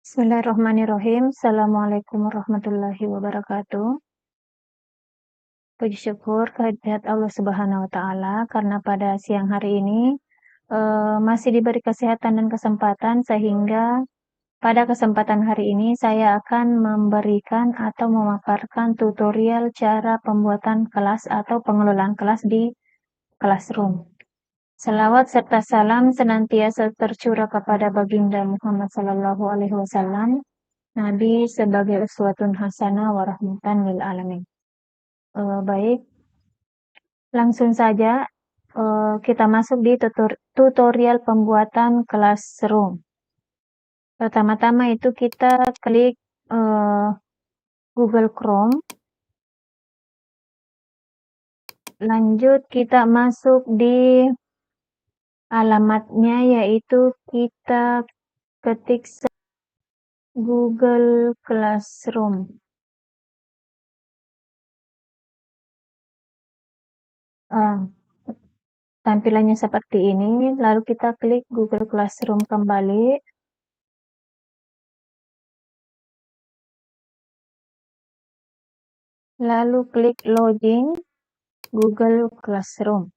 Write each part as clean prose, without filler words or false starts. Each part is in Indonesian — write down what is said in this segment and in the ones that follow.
Bismillahirrahmanirrahim. Assalamualaikum warahmatullahi wabarakatuh. Puji syukur kehadirat Allah Subhanahu wa Ta'ala, karena pada siang hari ini masih diberi kesehatan dan kesempatan, sehingga pada kesempatan hari ini saya akan memberikan atau memaparkan tutorial cara pembuatan kelas atau pengelolaan kelas di Classroom. Selawat serta salam senantiasa tercurah kepada Baginda Muhammad Sallallahu Alaihi Wasallam, Nabi sebagai uswatun hasanah wa rahmatan lil alamin. Baik, langsung saja kita masuk di tutorial pembuatan Classroom. Pertama-tama itu kita klik Google Chrome. Lanjut kita masuk di alamatnya, yaitu kita ketik Google Classroom. Tampilannya seperti ini, lalu kita klik Google Classroom kembali. Lalu klik login Google Classroom.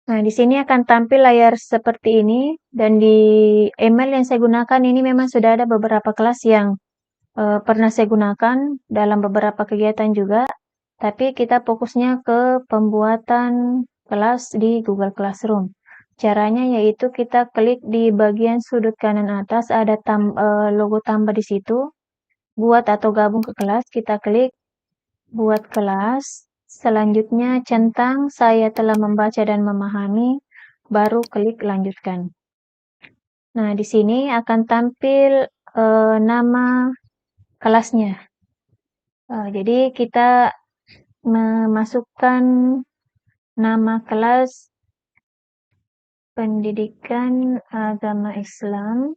Nah, di sini akan tampil layar seperti ini, dan di email yang saya gunakan ini memang sudah ada beberapa kelas yang pernah saya gunakan dalam beberapa kegiatan juga, tapi kita fokusnya ke pembuatan kelas di Google Classroom. Caranya yaitu kita klik di bagian sudut kanan atas, ada logo tambah di situ, buat atau gabung ke kelas, kita klik buat kelas. Selanjutnya centang saya telah membaca dan memahami, baru klik lanjutkan. Nah, di sini akan tampil nama kelasnya. Jadi kita memasukkan nama kelas Pendidikan Agama Islam.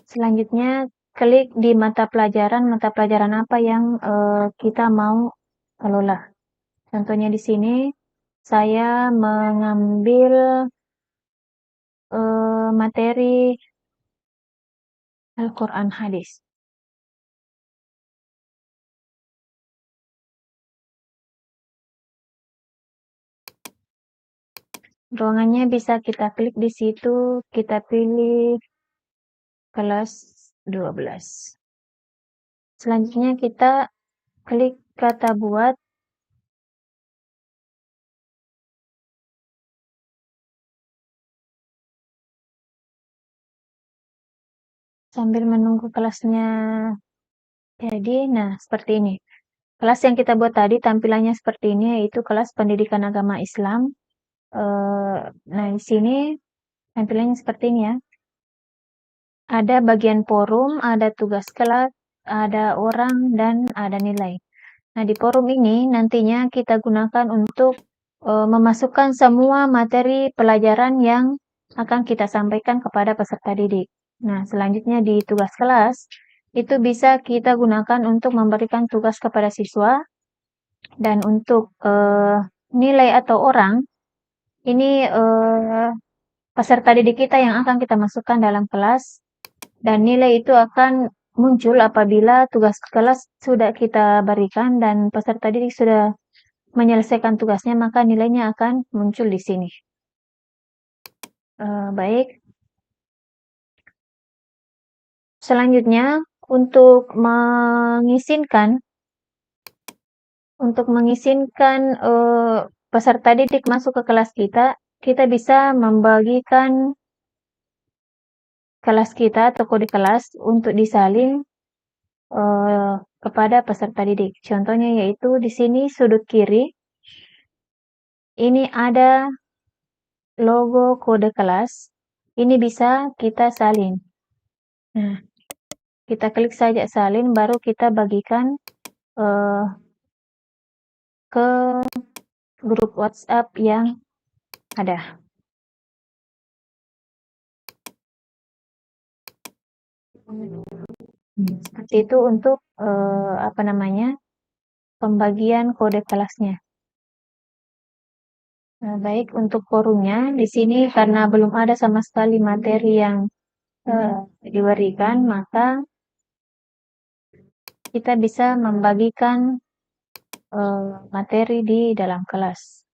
Selanjutnya klik di mata pelajaran apa yang kita mau kelola. Contohnya di sini saya mengambil materi Al-Quran Hadis. Ruangannya bisa kita klik di situ, kita pilih kelas 12. Selanjutnya kita klik kata buat. Sambil menunggu kelasnya jadi, nah seperti ini. Kelas yang kita buat tadi tampilannya seperti ini, yaitu kelas Pendidikan Agama Islam. Nah, di sini tampilannya seperti ini ya. Ada bagian forum, ada tugas kelas, ada orang, dan ada nilai. Nah, di forum ini nantinya kita gunakan untuk memasukkan semua materi pelajaran yang akan kita sampaikan kepada peserta didik. Nah, selanjutnya di tugas kelas, itu bisa kita gunakan untuk memberikan tugas kepada siswa. Dan untuk nilai atau orang, ini peserta didik kita yang akan kita masukkan dalam kelas. Dan nilai itu akan muncul apabila tugas kelas sudah kita berikan dan peserta didik sudah menyelesaikan tugasnya, maka nilainya akan muncul di sini. Baik. Selanjutnya, untuk mengizinkan peserta didik masuk ke kelas kita, kita bisa membagikan kelas kita atau kode kelas untuk disalin kepada peserta didik. Contohnya yaitu di sini sudut kiri, ini ada logo kode kelas. Ini bisa kita salin. Nah, kita klik saja salin, baru kita bagikan ke grup WhatsApp yang ada. Seperti itu untuk pembagian kode kelasnya. Baik untuk forumnya, di sini karena belum ada sama sekali materi yang diberikan, maka kita bisa membagikan materi di dalam kelas.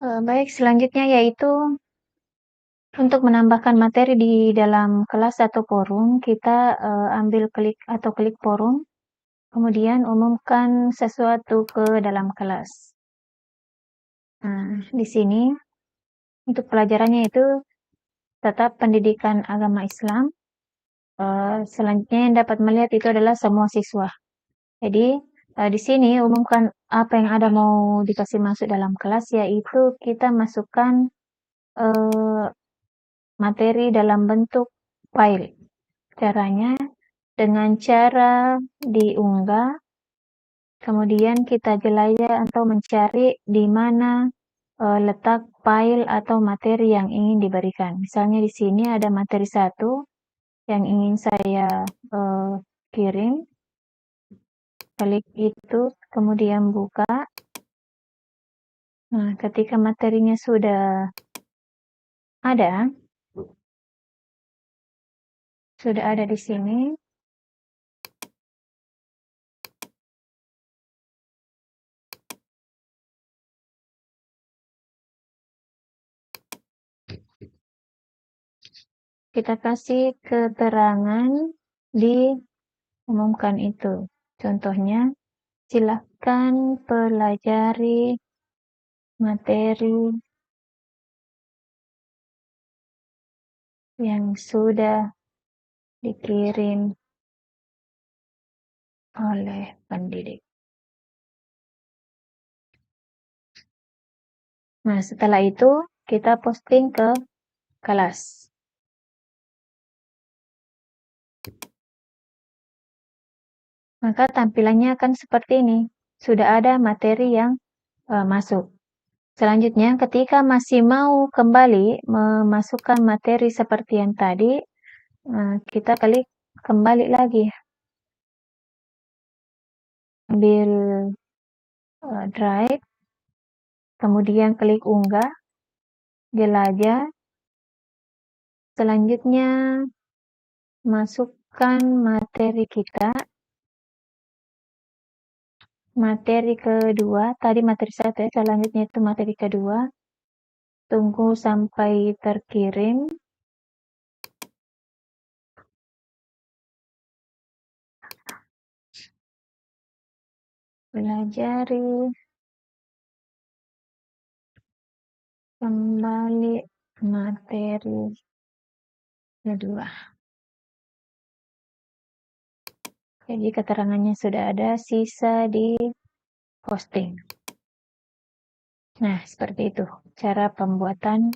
Baik, selanjutnya yaitu untuk menambahkan materi di dalam kelas atau forum, kita ambil klik atau klik forum, kemudian umumkan sesuatu ke dalam kelas. Nah, di sini untuk pelajarannya itu tetap pendidikan agama Islam. Selanjutnya yang dapat melihat itu adalah semua siswa. Jadi di sini umumkan apa yang ada mau dikasih masuk dalam kelas, yaitu kita masukkan eh, materi dalam bentuk file. Caranya dengan cara diunggah, kemudian kita jelajah atau mencari di mana letak file atau materi yang ingin diberikan. Misalnya di sini ada materi 1 yang ingin saya kirim. Klik itu, kemudian buka. Nah, ketika materinya sudah ada di sini, kita kasih keterangan di umumkan itu. Contohnya, silakan pelajari materi yang sudah dikirim oleh pendidik. Nah, setelah itu kita posting ke kelas. Maka tampilannya akan seperti ini. Sudah ada materi yang masuk. Selanjutnya, ketika masih mau kembali memasukkan materi seperti yang tadi, kita klik kembali lagi. Ambil drive, kemudian klik unggah, jelajah. Selanjutnya, masukkan materi kita. Materi kedua, tadi materi 1 ya, selanjutnya itu materi kedua. Tunggu sampai terkirim. Pelajari kembali materi kedua. Jadi keterangannya sudah ada, sisa di posting. Nah, seperti itu cara pembuatan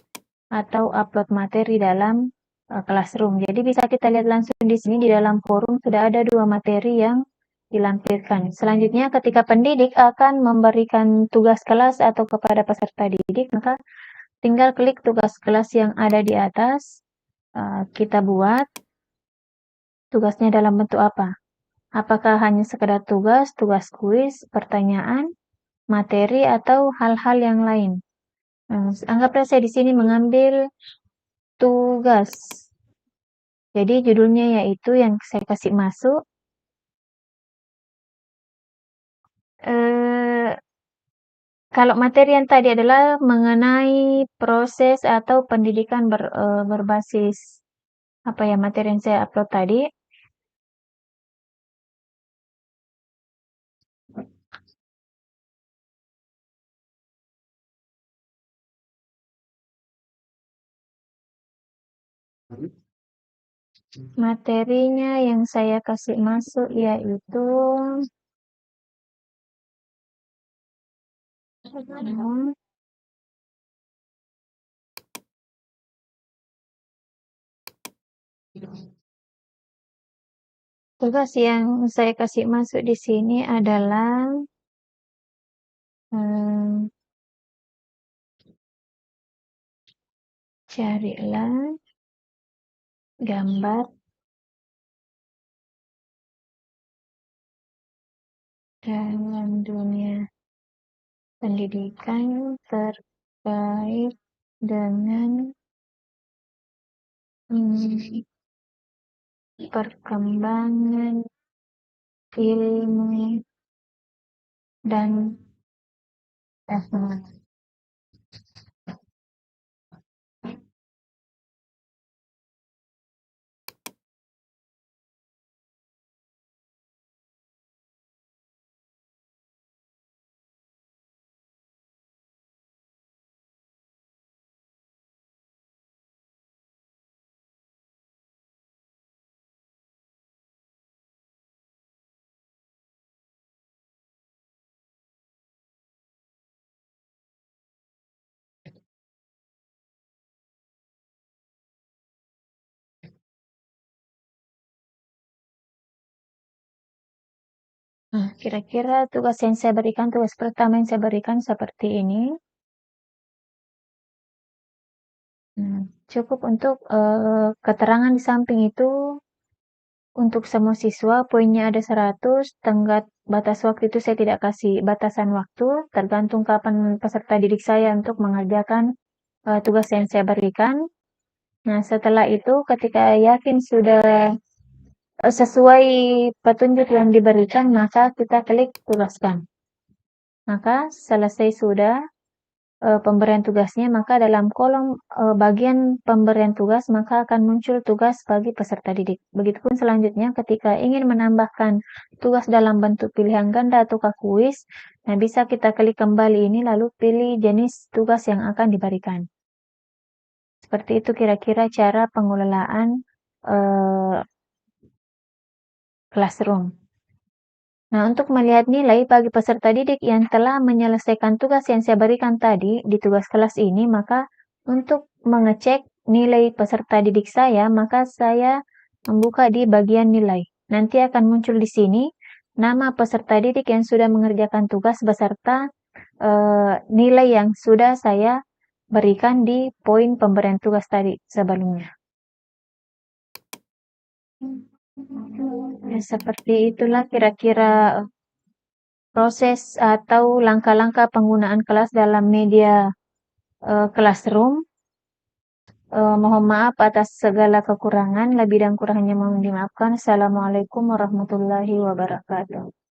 atau upload materi dalam Classroom. Jadi bisa kita lihat langsung di sini di dalam forum sudah ada 2 materi yang dilampirkan. Selanjutnya ketika pendidik akan memberikan tugas kelas atau kepada peserta didik, maka tinggal klik tugas kelas yang ada di atas. Kita buat tugasnya dalam bentuk apa? Apakah hanya sekedar tugas kuis, pertanyaan, materi, atau hal-hal yang lain? Anggaplah saya di sini mengambil tugas. Jadi judulnya yaitu yang saya kasih masuk. Kalau materi yang tadi adalah mengenai proses atau pendidikan berbasis apa ya materi yang saya upload tadi. Materinya yang saya kasih masuk yaitu Tugas yang saya kasih masuk di sini adalah carilah gambar dalam dunia pendidikan terkait dengan perkembangan ilmu dan teknologi. Nah, kira-kira tugas pertama yang saya berikan seperti ini. Cukup untuk keterangan di samping itu untuk semua siswa poinnya ada 100, tenggat batas waktu itu saya tidak kasih batasan waktu, tergantung kapan peserta didik saya untuk mengerjakan tugas yang saya berikan. Nah, setelah itu ketika yakin sudah sesuai petunjuk yang diberikan, maka kita klik tugaskan. Maka selesai sudah pemberian tugasnya, maka dalam kolom bagian pemberian tugas, maka akan muncul tugas bagi peserta didik. Begitupun selanjutnya ketika ingin menambahkan tugas dalam bentuk pilihan ganda atau kuis, nah bisa kita klik kembali ini lalu pilih jenis tugas yang akan diberikan. Seperti itu kira-kira cara pengelolaan classroom. Nah, untuk melihat nilai bagi peserta didik yang telah menyelesaikan tugas yang saya berikan tadi di tugas kelas ini, maka untuk mengecek nilai peserta didik saya, maka saya membuka di bagian nilai. Nanti akan muncul di sini nama peserta didik yang sudah mengerjakan tugas beserta nilai yang sudah saya berikan di poin pemberian tugas tadi sebelumnya. Ya, seperti itulah kira-kira proses atau langkah-langkah penggunaan kelas dalam media classroom. Mohon maaf atas segala kekurangan, lebih dan kurangnya mohon dimaafkan. Assalamualaikum warahmatullahi wabarakatuh.